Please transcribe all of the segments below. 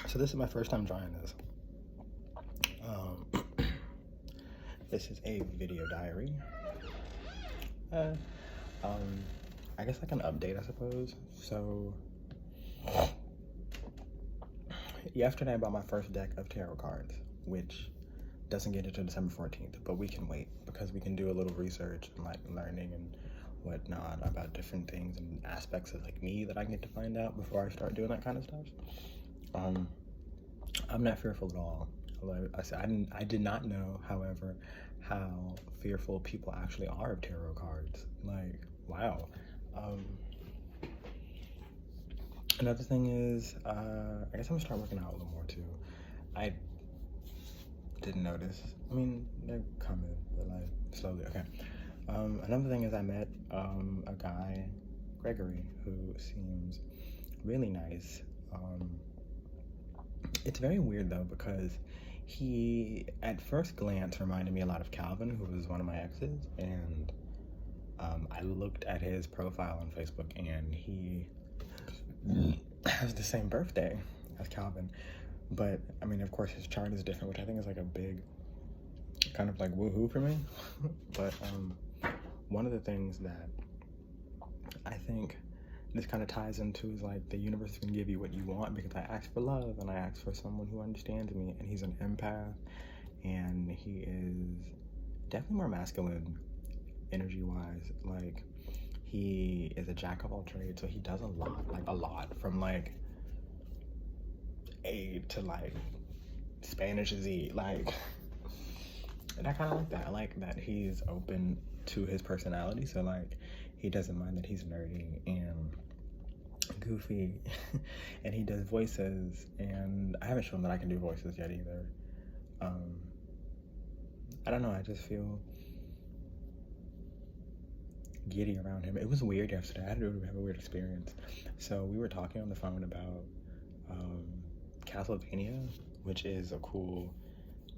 So this is my first time trying this. This is a video diary. I guess like an update, I suppose. So yesterday I bought my first deck of tarot cards, which doesn't get into December 14th, but we can wait because we can do a little research and like learning and whatnot about different things and aspects of like me that I get to find out before I start doing that kind of stuff. I'm not fearful at all. I did not know, however, how fearful people actually are of tarot cards. Like, wow. Another thing is, I guess I'm gonna start working out a little more too. I didn't notice. I mean, they're coming, but like slowly. Okay. Another thing is I met a guy, Gregory, who seems really nice. It's very weird though because he, at first glance, reminded me a lot of Calvin, who was one of my exes, and I looked at his profile on Facebook and he has the same birthday as Calvin, but I mean, of course, his chart is different, which I think is like a big kind of like woohoo for me. But one of the things that I think this kind of ties into is like the universe can give you what you want, because I asked for love and I asked for someone who understands me, and he's an empath and he is definitely more masculine energy wise. Like, he is a jack of all trades, so he does a lot from like A to like Spanish Z, like, and I kind of like that. I like that he's open to his personality, so like he doesn't mind that he's nerdy and goofy and he does voices, and I haven't shown that I can do voices yet either. I don't know, I just feel giddy around him. It was weird yesterday. I had to have a weird experience. So we were talking on the phone about Castlevania, which is a cool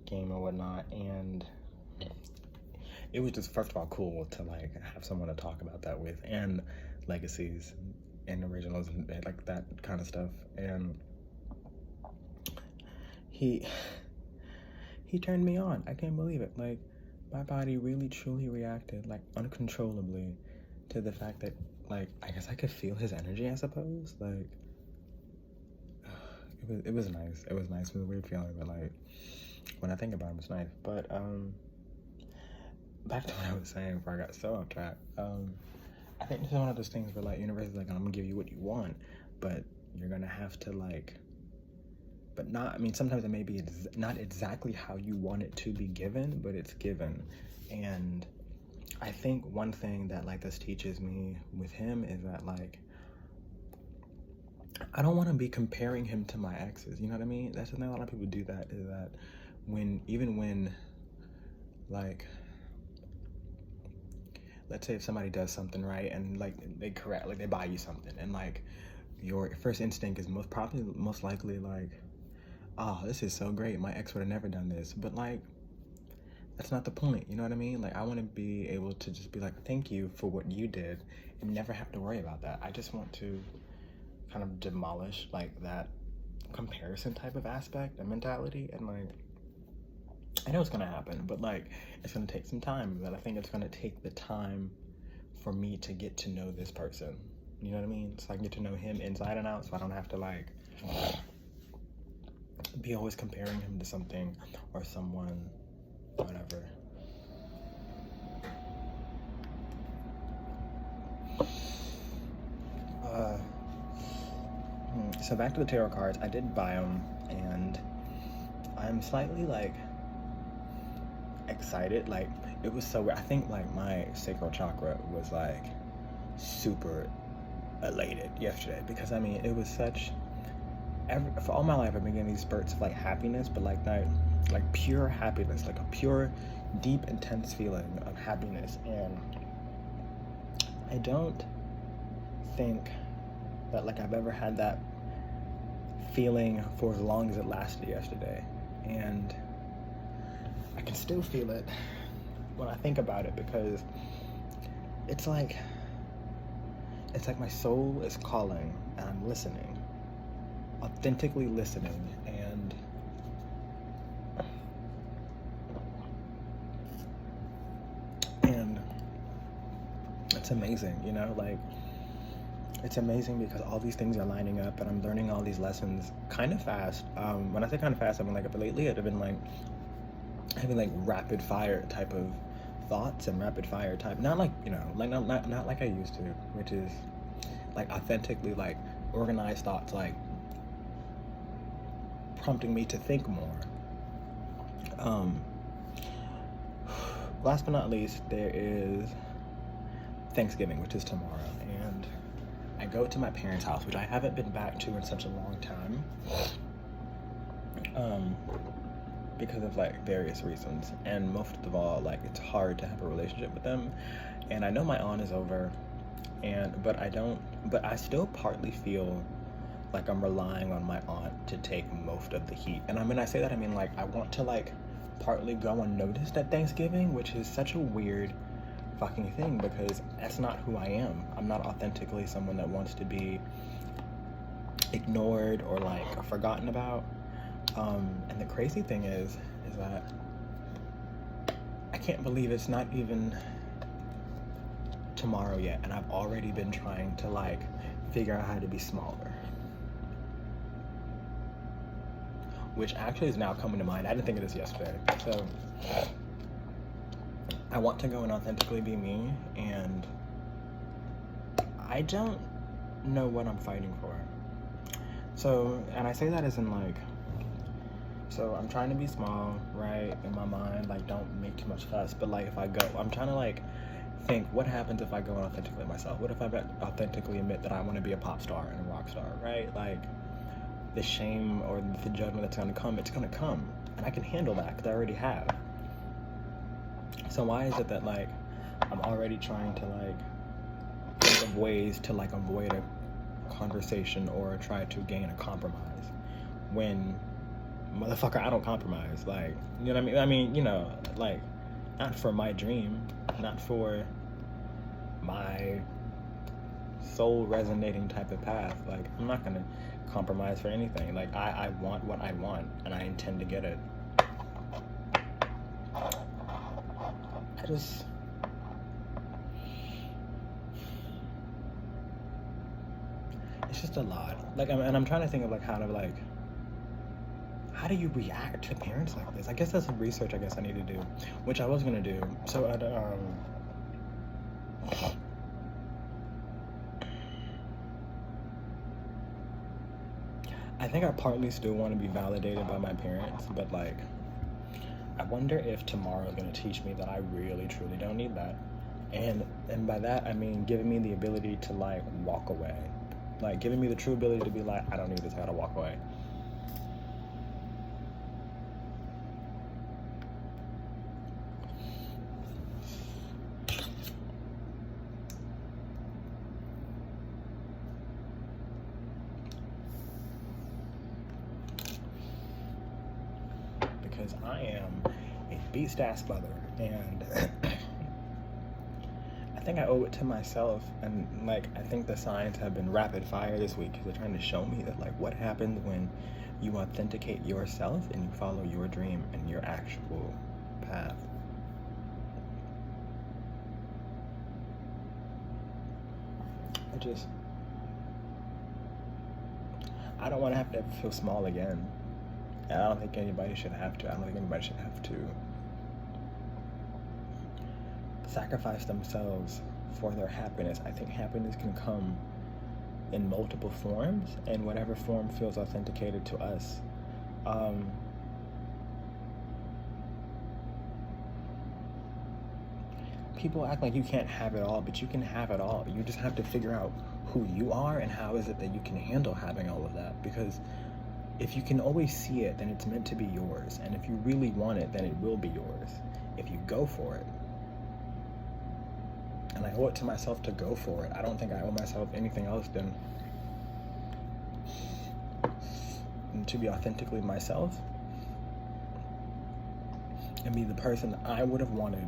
game and whatnot, and it was just, first of all, cool to like have someone to talk about that with, and legacies and originals and like that kind of stuff. And he turned me on. I can't believe it. Like, my body really truly reacted like uncontrollably to the fact that, like, I guess I could feel his energy, I suppose. Like, it was nice. It was nice. It was a weird feeling, but like when I think about him, it's nice. But back to what I was saying before I got so off track. I think this is one of those things where like universe is like, I'm gonna give you what you want, but you're gonna have to like, but not, I mean, sometimes it may be not exactly how you want it to be given, but it's given. And I think one thing that like this teaches me with him is that like, I don't want to be comparing him to my exes, you know what I mean? That's the thing, a lot of people do that, is that even when like, let's say if somebody does something right and like they correct, like they buy you something, and like your first instinct is most likely like, oh, this is so great, my ex would have never done this. But like, that's not the point, you know what I mean? Like, I want to be able to just be like, thank you for what you did, and never have to worry about that. I just want to kind of demolish like that comparison type of aspect and mentality. And like, I know it's gonna happen, but like, it's gonna take some time. But I think it's gonna take the time for me to get to know this person, you know what I mean? So I can get to know him inside and out, so I don't have to like be always comparing him to something or someone, whatever. So back to the tarot cards. I did buy them, and I'm slightly like excited. Like, it was so weird. I think like my sacral chakra was like super elated yesterday, because I mean, it was such, for all my life I've been getting these spurts of like happiness, but like that, like pure happiness, like a pure, deep, intense feeling of happiness. And I don't think that like I've ever had that feeling for as long as it lasted yesterday. And I can still feel it when I think about it, because it's like my soul is calling and I'm listening. authentically listening, and it's amazing, you know, like, it's amazing because all these things are lining up and I'm learning all these lessons kind of fast. When I say kind of fast, I mean, like, lately it have been like having like rapid fire type of thoughts and rapid fire type, not like, you know, like not like I used to, which is like authentically like organized thoughts, like prompting me to think more. Last but not least, there is Thanksgiving, which is tomorrow, and I go to my parents' house, which I haven't been back to in such a long time, because of like various reasons, and most of all, like, it's hard to have a relationship with them. And I know my aunt is over, but I still partly feel like I'm relying on my aunt to take most of the heat. And when I say that, I mean, like, I want to like partly go unnoticed at Thanksgiving, which is such a weird fucking thing because that's not who I am. I'm not authentically someone that wants to be ignored or like forgotten about. And the crazy thing is that I can't believe it's not even tomorrow yet, and I've already been trying to like figure out how to be smaller, which actually is now coming to mind. I didn't think of this yesterday. So I want to go and authentically be me, and I don't know what I'm fighting for. So, and I say that as in like, so I'm trying to be small, right, in my mind, like, don't make too much fuss, but like, if I go, I'm trying to like think, what happens if I go authentically myself? What if I authentically admit that I want to be a pop star and a rock star, right? Like, the shame or the judgment that's going to come, it's going to come, and I can handle that because I already have. So why is it that like I'm already trying to like think of ways to like avoid a conversation or try to gain a compromise when, motherfucker, I don't compromise? Like, you know what I mean? You know, like, not for my dream, not for my soul resonating type of path. Like, I'm not gonna compromise for anything. Like, I want what I want, and I intend to get it. It's just a lot. Like, I'm trying to think of like how do you react to parents like this? I guess that's some research I guess I need to do, which I was gonna do. So I think I partly still want to be validated by my parents, but like, I wonder if tomorrow is gonna teach me that I really truly don't need that. And by that I mean giving me the ability to like walk away. Like, giving me the true ability to be like, I don't need this, I gotta walk away. Because I am a beast-ass mother, and I think I owe it to myself, and like, I think the signs have been rapid fire this week because they're trying to show me that like what happens when you authenticate yourself and you follow your dream and your actual path. I don't want to have to ever feel small again, and I don't think anybody should have to. I don't think anybody should have to sacrifice themselves for their happiness. I think happiness can come in multiple forms, and whatever form feels authenticated to us. People act like you can't have it all, but you can have it all. You just have to figure out who you are and how is it that you can handle having all of that. Because if you can always see it, then it's meant to be yours. And if you really want it, then it will be yours if you go for it. And I owe it to myself to go for it. I don't think I owe myself anything else than to be authentically myself and be the person that I would have wanted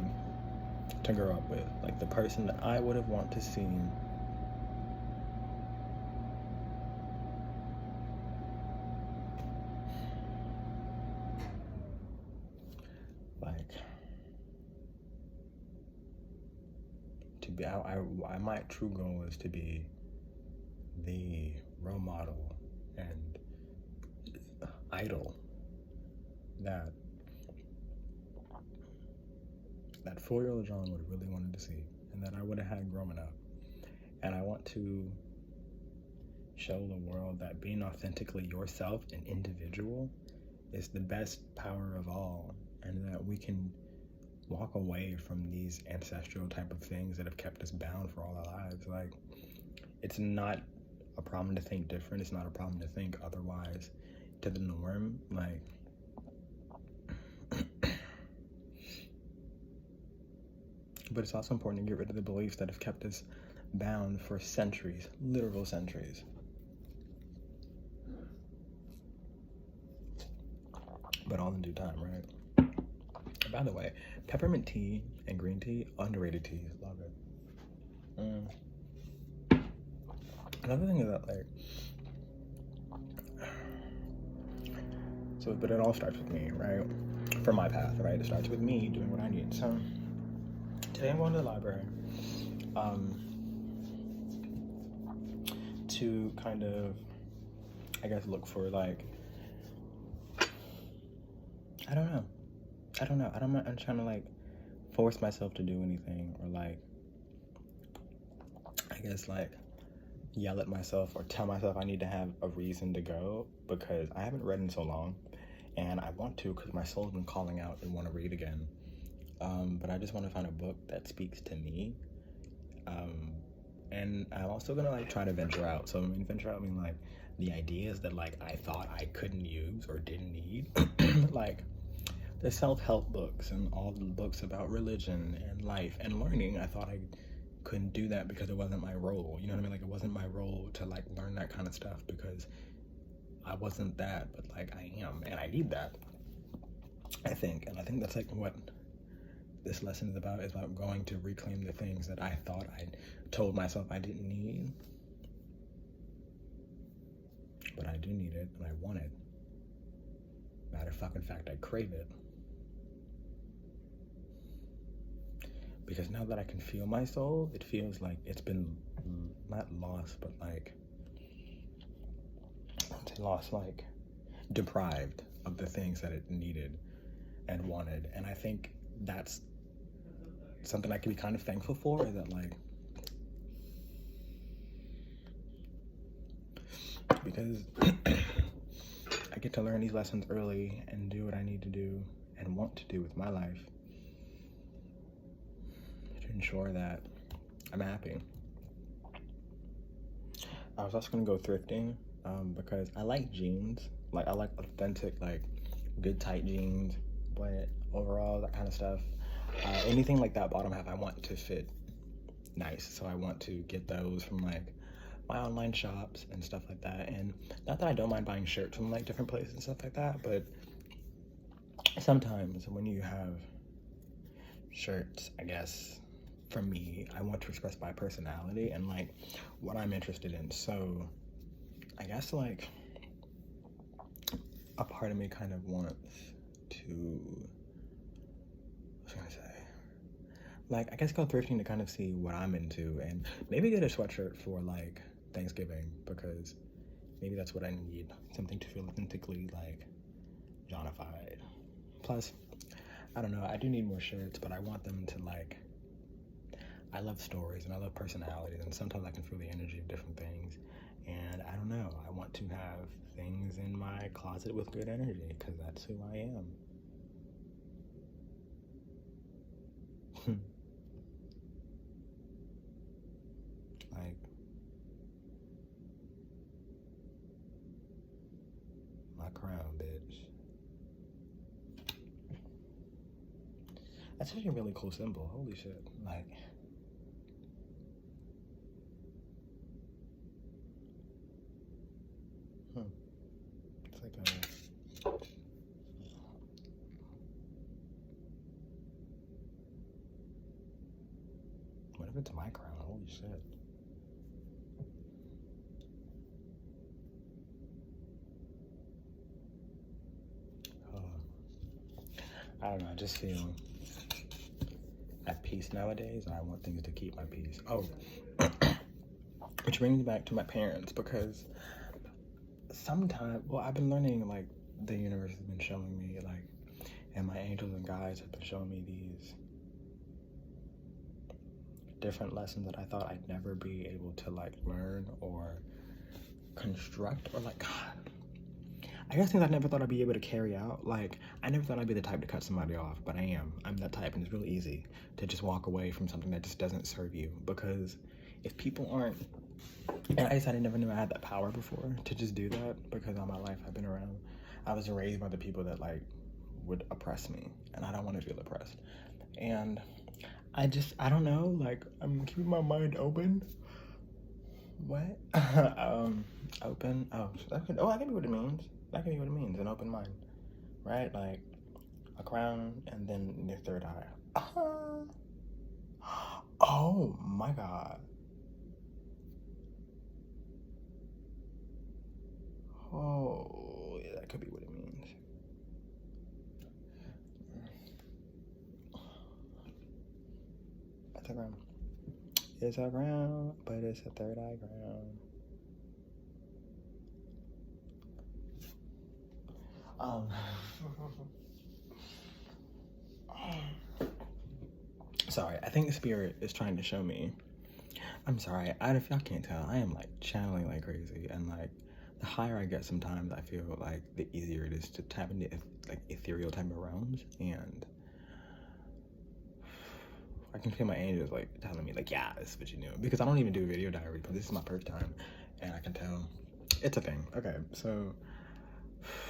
to grow up with, like the person that I would have wanted to see be, my true goal is to be the role model and idol that 4-year-old John would have really wanted to see, and that I would have had growing up. And I want to show the world that being authentically yourself, an individual, is the best power of all, and that we can walk away from these ancestral type of things that have kept us bound for all our lives. Like, it's not a problem to think different. It's not a problem to think otherwise to the norm. Like, but it's also important to get rid of the beliefs that have kept us bound for centuries, literal centuries. But all in due time, right? By the way, peppermint tea and green tea, underrated teas. Love it. Another thing is that, like, but it all starts with me, right? For my path, right? It starts with me doing what I need. So today I'm going to the library to kind of, I guess, look for, like, I don't know. I'm trying to, like, force myself to do anything, or, like, I guess, like, yell at myself or tell myself I need to have a reason to go, because I haven't read in so long, and I want to, because my soul's been calling out and want to read again. But I just want to find a book that speaks to me. And I'm also gonna, like, try to venture out. So I mean, venture out, I mean, like, the ideas that, like, I thought I couldn't use or didn't need, like the self-help books and all the books about religion and life and learning. I thought I couldn't do that because it wasn't my role. You know what I mean? Like, it wasn't my role to, like, learn that kind of stuff because I wasn't that, but, like, I am, and I need that, I think. And I think that's, like, what this lesson is about going to reclaim the things that I thought I told myself I didn't need. But I do need it, and I want it. Matter of fact, I crave it. Because now that I can feel my soul, it feels like it's been not lost, but, like, like, deprived of the things that it needed and wanted. And I think that's something I can be kind of thankful for, is that, like, because I get to learn these lessons early and do what I need to do and want to do with my life to ensure that I'm happy. I was also gonna go thrifting because I like jeans. Like, I like authentic, like, good tight jeans, but overall, that kind of stuff. Anything like that bottom half, I want to fit nice. So I want to get those from, like, my online shops and stuff like that. And not that I don't mind buying shirts from, like, different places and stuff like that, but sometimes when you have shirts, I guess, for me, I want to express my personality and, like, what I'm interested in. So I guess, like, a part of me kind of wants to, what was I gonna say? Like, I guess go thrifting to kind of see what I'm into, and maybe get a sweatshirt for, like, Thanksgiving, because maybe that's what I need, something to feel authentically, like, Johnified. Plus, I don't know, I do need more shirts, but I want them to, like, I love stories and I love personalities, and sometimes I can feel the energy of different things, and I don't know, I want to have things in my closet with good energy, because that's who I am. Like, my crown, bitch. That's actually a really cool symbol. Holy shit. Like, it's like a, what if it's my crown? Holy shit. I don't know, I just feel at peace nowadays, and I want things to keep my peace. Oh, which brings me back to my parents, because sometimes, well, I've been learning, like, the universe has been showing me, like, and my angels and guides have been showing me these different lessons that I thought I'd never be able to, like, learn or construct, or, like, God, I guess things I never thought I'd be able to carry out. Like, I never thought I'd be the type to cut somebody off, but I am. I'm that type, and it's really easy to just walk away from something that just doesn't serve you, because if people aren't, and I decided I never knew I had that power before to just do that, because all my life I've been around, I was raised by the people that, like, would oppress me, and I don't want to feel oppressed. And I don't know, like, I'm keeping my mind open. What? Open? Oh, that can be what it means. That can be what it means, an open mind, right? Like, a crown and then your third eye. Oh my God. Oh, yeah, that could be what it means. That's a crown. It's a crown, but it's a third eye crown. Sorry, I think the spirit is trying to show me. I'm sorry, if y'all can't tell, I am, like, channeling like crazy, and, like, the higher I get sometimes, I feel like the easier it is to tap into, like, ethereal type of realms, and I can feel my angels, like, telling me, like, yeah, this is what you knew, because I don't even do a video diary, but this is my first time, and I can tell it's a thing. Okay, so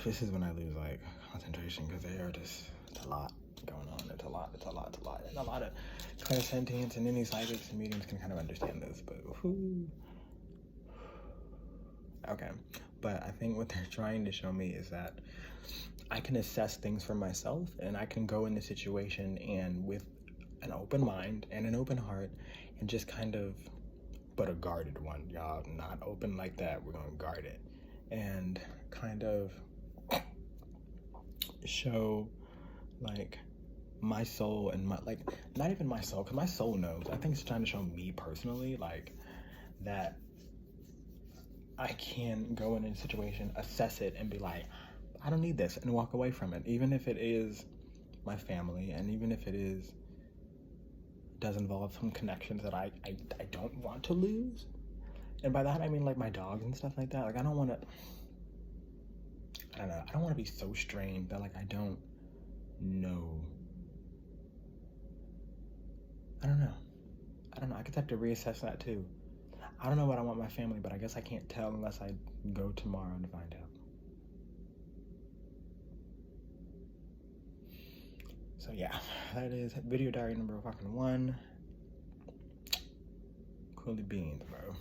this is when I lose, like, concentration, because they are just, it's a lot going on. It's a lot, and a lot of clairsentience and any psychics and mediums can kind of understand this, but whoo. Okay, but I think what they're trying to show me is that I can assess things for myself, and I can go in the situation and with an open mind and an open heart, and just kind of, but a guarded one, y'all, not open like that, we're gonna guard it, and kind of show, like, my soul and my, like, not even my soul, because my soul knows. I think it's trying to show me personally, like, that I can go in a situation, assess it, and be like, I don't need this, and walk away from it, even if it is my family, and even if it does involve some connections that I don't want to lose. And by that I mean, like, my dogs and stuff like that. Like, I don't want to, I don't know, I don't want to be so strained that, like, I don't know. I don't know. I guess I have to reassess that too. I don't know what I want my family, but I guess I can't tell unless I go tomorrow to find out. So yeah, that is video diary number fucking 1. Coolly beans, bro.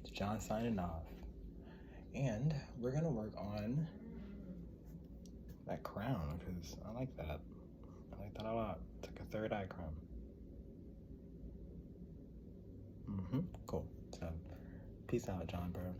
It's John signing off. And we're gonna work on that crown, because I like that. I like that a lot. It's like a third eye crown. Cool. So, peace out, John, bro.